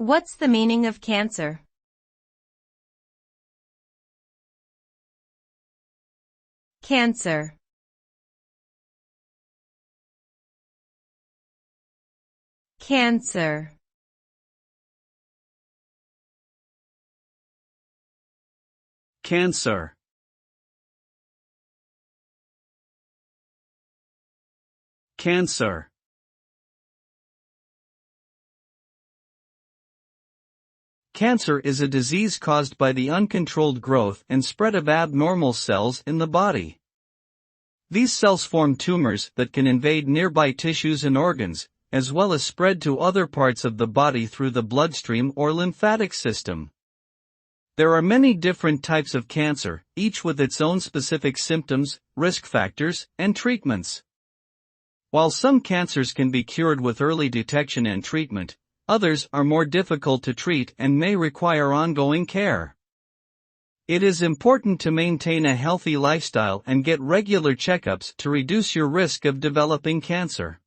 What's the meaning of cancer? Cancer. Cancer. Cancer. Cancer. Cancer is a disease caused by the uncontrolled growth and spread of abnormal cells in the body. These cells form tumors that can invade nearby tissues and organs, as well as spread to other parts of the body through the bloodstream or lymphatic system. There are many different types of cancer, each with its own specific symptoms, risk factors, and treatments. While some cancers can be cured with early detection and treatment, others are more difficult to treat and may require ongoing care. It is important to maintain a healthy lifestyle and get regular checkups to reduce your risk of developing cancer.